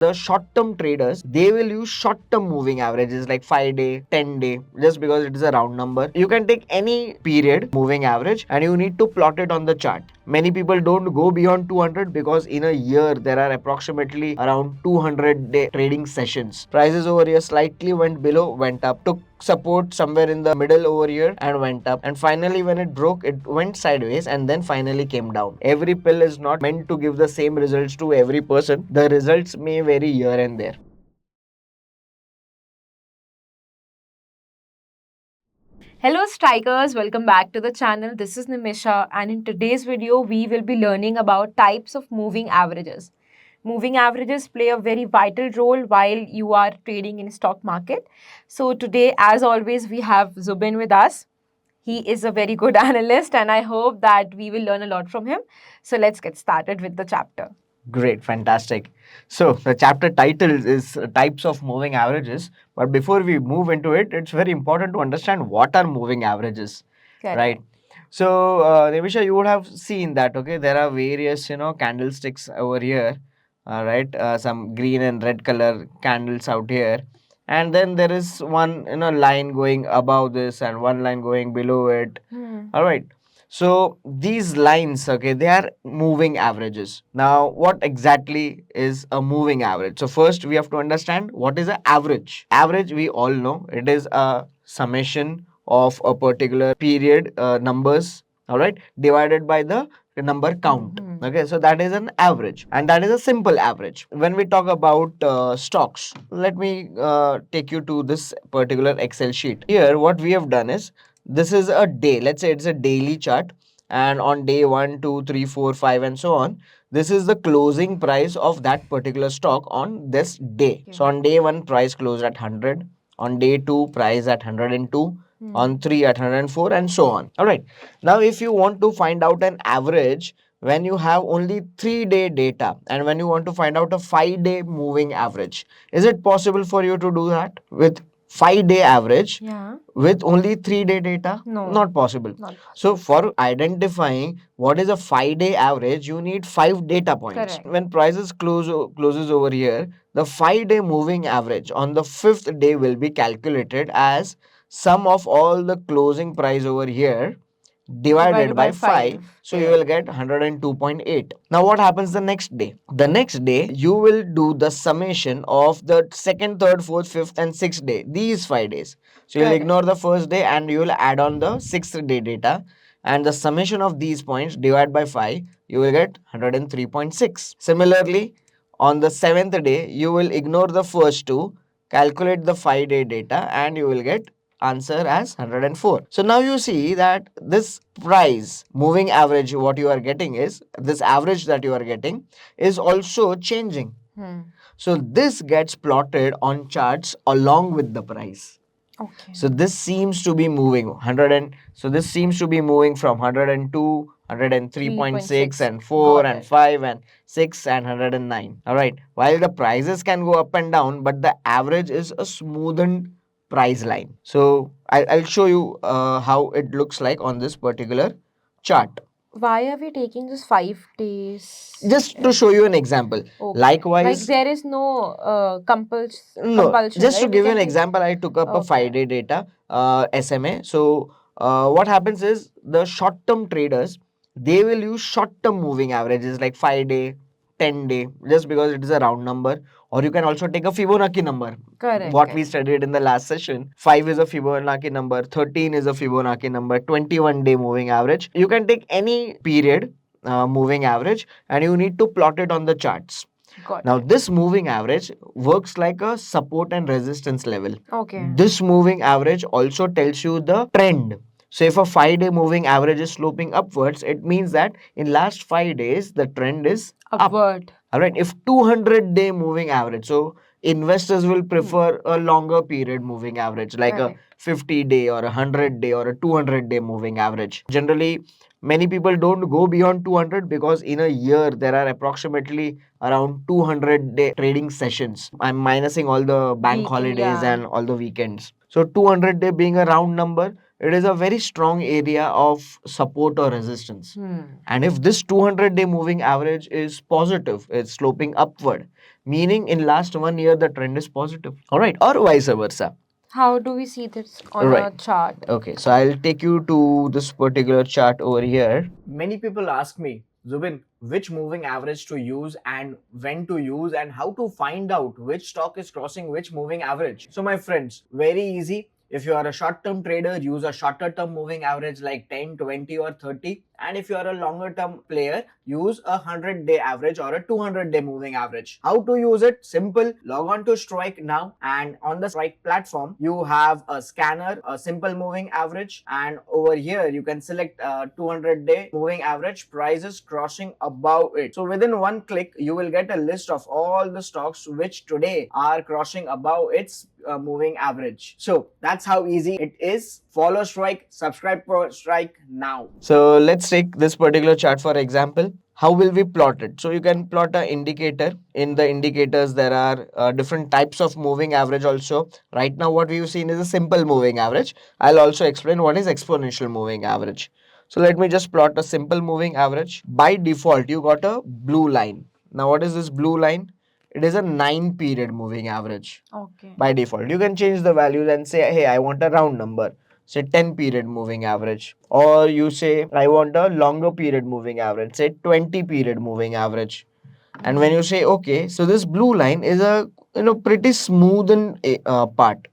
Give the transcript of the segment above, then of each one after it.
The short-term traders, they will use short-term moving averages like 5-day, 10-day, just because it is a round number. You can take any period moving average and you need to plot it on the chart. Many people don't go beyond 200 because in a year there are approximately around 200 day trading sessions. Prices over here slightly went below, went up, took support somewhere in the middle over here and went up, and finally when it broke it went sideways and then finally came down. Every pill is not meant to give the same results to every person. The results may vary here and there. Hello strikers, welcome back to the channel. This is Nimisha, and in today's video we will be learning about types of moving averages. Moving averages play a very vital role while you are trading in stock market. So today, as always, we have Zubin with us. He is a very good analyst and I hope that we will learn a lot from him. So let's get started with the chapter. Great, fantastic. So the chapter title is types of moving averages. But before we move into it, it's very important to understand what are moving averages, Correct. right? So, Nimisha, you would have seen that, okay, there are various, candlesticks over here, right? Some green and red color candles out here. And then there is one, line going above this and one line going below it. All right. So these lines, okay, they are moving averages. Now, what exactly is a moving average? So first we have to understand what is an average. Average, we all know, it is a summation of a particular period numbers, all right, divided by the number count. Okay, so that is an average, and that is a simple average. When we talk about stocks, let me take you to this particular Excel sheet. Here, what we have done is, this is a day. Let's say it's a daily chart, and on day 1, 2, 3, 4, 5, and so on, this is the closing price of that particular stock on this day. So on day 1, price closed at 100. On day 2, price at 102. On 3 at 104, and so on. All right. Now, if you want to find out an average when you have only 3-day data and when you want to find out a 5-day moving average, is it possible for you to do that with 5-day average? Yeah. With only 3-day data? No. Not possible. Not So for identifying what is a 5-day average, you need 5 data points. Correct. When prices closes over here, the 5-day moving average on the 5th day will be calculated as sum of all the closing price over here divided by 5. So you will get 102.8. Now what happens the next day? The next day you will do the summation of the second, third, fourth, fifth, and sixth day, these 5 days. So you'll Correct. ignore the first day and you will add on the sixth day data, and the summation of these points divided by 5, you will get 103.6. Similarly, on the seventh day you will ignore the first two, calculate the 5-day data, and you will get answer as 104. So now you see that this price moving average, what you are getting is, this average that you are getting is also changing. So this gets plotted on charts along with the price. Okay. So this seems to be moving 100, and so this seems to be moving from 102, 103.6, and 4 and 5 and 6 and 109. All right. While the prices can go up and down, but the average is a smoothened price line. So I'll show you how it looks like on this particular chart. Why are we taking this 5 days? Just to show you an example. Okay. Likewise, Like there is no no, compulsion, just to right? We give you can an take- example, I took up a Okay. 5-day data SMA. So what happens is, the short-term traders, they will use short-term moving averages like 5-day, 10-day, just because it is a round number. Or you can also take a Fibonacci number. Correct. What we studied in the last session, 5 is a Fibonacci number, 13 is a Fibonacci number, 21-day moving average. You can take any period moving average and you need to plot it on the charts. Got Now, it. this moving average works like a support and resistance level. Okay. This moving average also tells you the trend. So if a 5-day moving average is sloping upwards, it means that in last 5 days, the trend is Upward. up. All right. If 200-day moving average, so investors will prefer a longer period moving average, like a Correct. 50-day or a 100-day or a 200-day moving average. Generally, many people don't go beyond 200 because in a year there are approximately around 200-day trading sessions. I'm minusing all the bank Weekend, holidays yeah. and all the weekends. So 200-day being a round number, it is a very strong area of support or resistance. And if this 200-day moving average is positive, it's sloping upward, meaning in last 1 year the trend is positive. All right, or vice versa. How do we see this on Right. a chart? Okay, so I'll take you to this particular chart over here. Many people ask me, Zubin, which moving average to use and when to use and how to find out which stock is crossing which moving average. So, my friends, very easy. If you are a short term trader, use a shorter term moving average like 10, 20, or 30. And if you are a longer term player, use a 100-day average or a 200-day moving average. How to use it? Simple. Log on to Strike now, and on the Strike platform, you have a scanner, a simple moving average, and over here you can select 200-day moving average prices crossing above it. So within one click, you will get a list of all the stocks which today are crossing above its moving average. So that's how easy it is. Follow Strike, subscribe for Strike now. So let's take this particular chart for example. How will we plot it? So you can plot an indicator. In the indicators, there are different types of moving average also. Right now, what we've seen is a simple moving average. I'll also explain what is exponential moving average. So let me just plot a simple moving average. By default, you got a blue line. Now, what is this blue line? It is a 9-period moving average. Okay. By default, you can change the values and say, hey, I want a round number, say 10-period moving average, or you say I want a longer period moving average, say 20-period moving average. And when you say okay, so this blue line is a pretty smoothen part.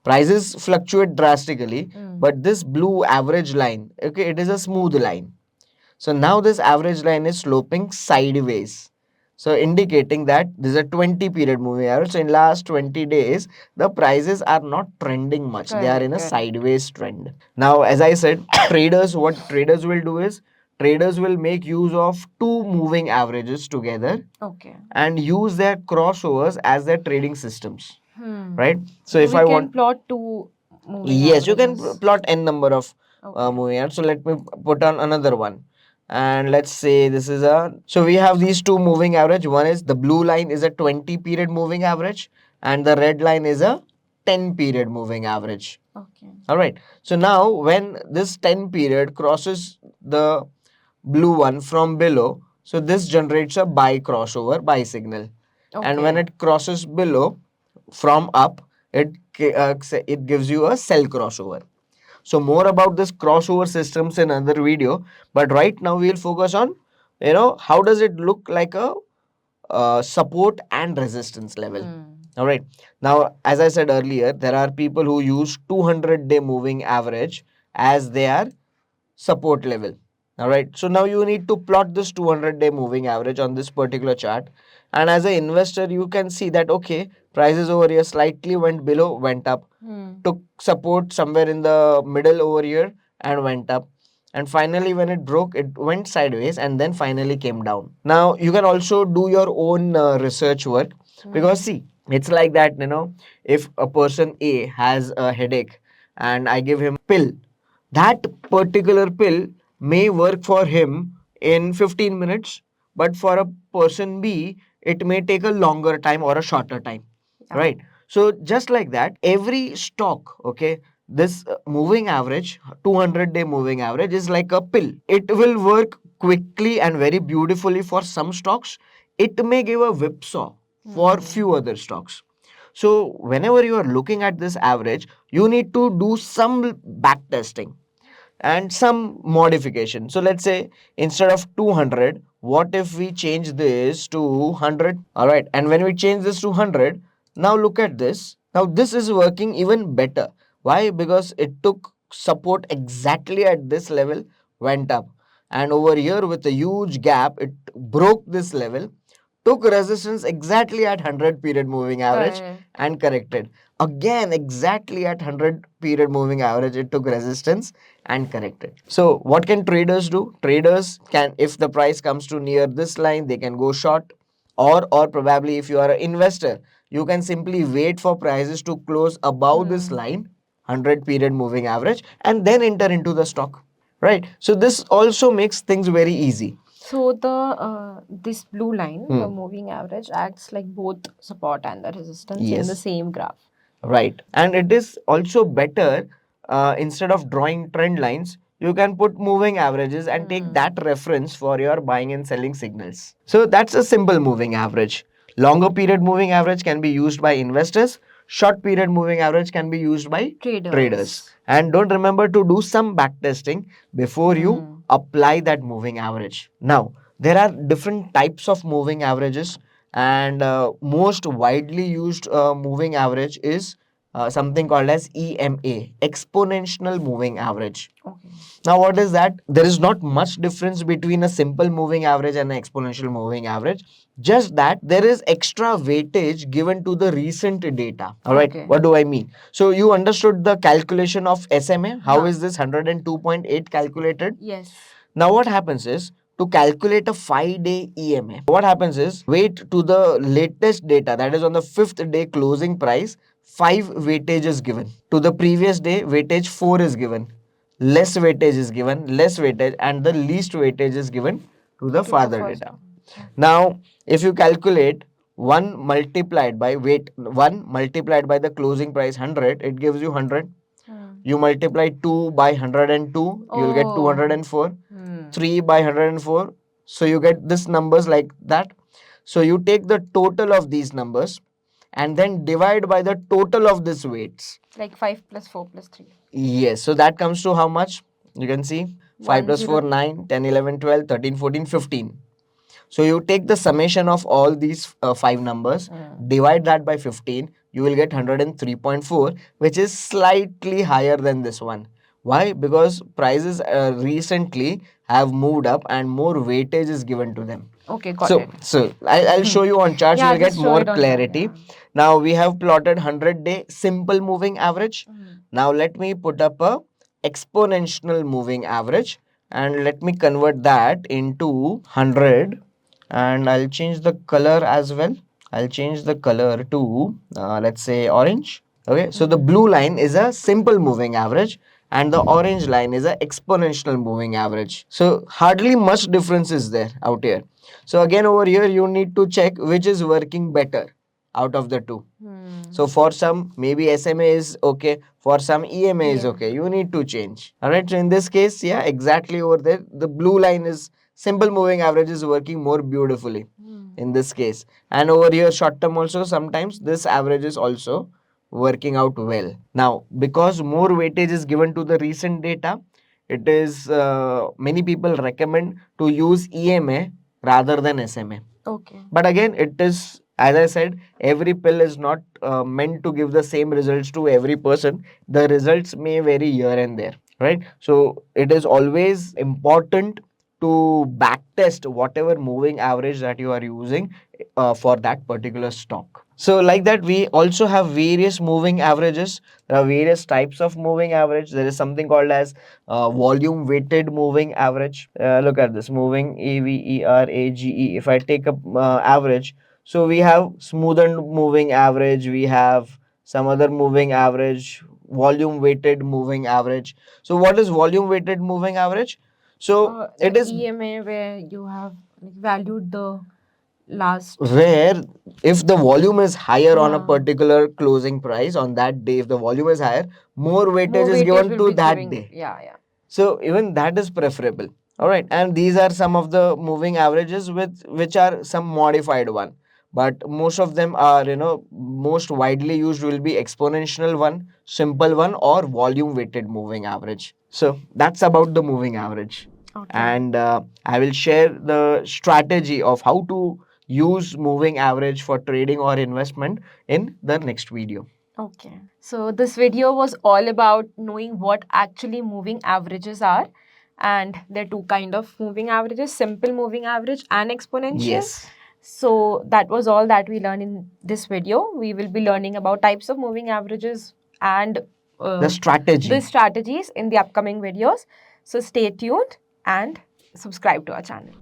Prices fluctuate drastically, but this blue average line, okay, it is a smooth line. So now this average line is sloping sideways. So indicating that this is a 20-period moving average. So in last 20 days, the prices are not trending much. They are in a sideways trend. Now, as I said, what traders will do is traders will make use of two moving averages together. Okay. And use their crossovers as their trading systems. Right? So So if we I can want plot two moving yes, you can averages. plot n number of Okay. moving averages. So let me put on another one. And let's say this is so we have these two moving average. One is the blue line is a 20-period moving average and the red line is a 10-period moving average. Okay. All right. So now when this 10 period crosses the blue one from below, so this generates a buy crossover, buy signal. And when it crosses below from up, it gives you a sell crossover. So more about this crossover systems in another video, but right now we'll focus on how does it look like a support and resistance level. All right. Now, as I said earlier, there are people who use 200-day moving average as their support level. All right. So now you need to plot this 200-day moving average on this particular chart. And as an investor, you can see that, okay, prices over here slightly went below, went up, took support somewhere in the middle over here and went up. And finally, when it broke, it went sideways and then finally came down. Now, you can also do your own research work because see, it's like that, if a person A has a headache and I give him pill, that particular pill may work for him in 15 minutes, but for a person B, it may take a longer time or a shorter time. Right? So, just like that, every stock, okay, this moving average, 200-day moving average is like a pill. It will work quickly and very beautifully for some stocks. It may give a whipsaw for few other stocks. So, whenever you are looking at this average, you need to do some back testing and some modification. So let's say instead of 200, what if we change this to 100? All right. And when we change this to 100, now look at this. Now this is working even better. Why? Because it took support exactly at this level, went up. And over here with a huge gap, it broke this level, took resistance exactly at 100 period moving average and corrected. Again, exactly at 100 period moving average, it took resistance and corrected. So what can traders do? Traders can, if the price comes to near this line, they can go short, or probably if you are an investor, you can simply wait for prices to close above this line, 100 period moving average, and then enter into the stock. Right? So this also makes things very easy. So the this blue line, the moving average, acts like both support and the resistance in the Yes. same graph. Right. And it is also better instead of drawing trend lines, you can put moving averages and take that reference for your buying and selling signals. So that's a simple moving average. Longer period moving average can be used by investors. Short period moving average can be used by traders. And don't remember to do some back testing before you apply that moving average. Now, there are different types of moving averages, and most widely used moving average is something called as EMA, exponential moving average. Okay. Now, what is that? There is not much difference between a simple moving average and an exponential moving average. Just that there is extra weightage given to the recent data. All right. Okay. What do I mean? So you understood the calculation of SMA. How is this 102.8 calculated? Yes. Now what happens is, to calculate a 5-day EMA, what happens is wait to the latest data, that is on the 5th day closing price, 5 weightage is given. To the previous day, weightage 4 is given. Less weightage is given, less weightage, and the least weightage is given to the further data. Now, if you calculate 1 multiplied by weight 1 multiplied by the closing price 100, it gives you 100. You multiply 2 by 102, you will get 204. 3 by 104. So you get this numbers like that. So you take the total of these numbers and then divide by the total of these weights. Like 5 plus 4 plus 3. Yes. So that comes to how much? You can see 5 plus 4, 9, 10, 11, 12, 13, 14, 15. So you take the summation of all these 5 numbers, divide that by 15, you will get 103.4, which is slightly higher than this one. Why? Because prices recently have moved up and more weightage is given to them. Okay, got it. So I'll show you on charts, Yeah, you'll get just show more it on chart, clarity. yeah. Now we have plotted 100-day simple moving average. Now let me put up a exponential moving average and let me convert that into 100, and I'll change the color as well. I'll change the color to let's say orange. Okay, so the blue line is a simple moving average and the orange line is a exponential moving average. So hardly much difference is there out here. So again over here you need to check which is working better out of the two. So for some maybe SMA is okay, for some EMA is okay. You need to change. Alright, so in this case, yeah, exactly over there, the blue line is simple moving average is working more beautifully in this case. And over here short term also sometimes this average is also working out well. Now because more weightage is given to the recent data, it is many people recommend to use EMA rather than SMA. Okay. But again, it is, as I said, every pill is not meant to give the same results to every person. The results may vary here and there, right? So it is always important to back test whatever moving average that you are using for that particular stock. So like that, we also have various moving averages. There are various types of moving average. There is something called as volume weighted moving average. Look at this, moving AVERAGE. If I take a average, so we have smoothened moving average, we have some other moving average, volume weighted moving average. So what is volume weighted moving average? So it is EMA where you have valued the last, where if the volume is higher on a particular closing price on that day, if the volume is higher, more weightage is given to that day. Yeah. So even that is preferable. All right. And these are some of the moving averages with which are some modified one. But most of them are, most widely used will be exponential one, simple one, or volume weighted moving average. So that's about the moving average. Okay. And I will share the strategy of how to use moving average for trading or investment in the next video. Okay. So this video was all about knowing what actually moving averages are. And there are two kind of moving averages, simple moving average and exponential. Yes. So that was all that we learned in this video. We will be learning about types of moving averages and The strategies in the upcoming videos. So stay tuned and subscribe to our channel.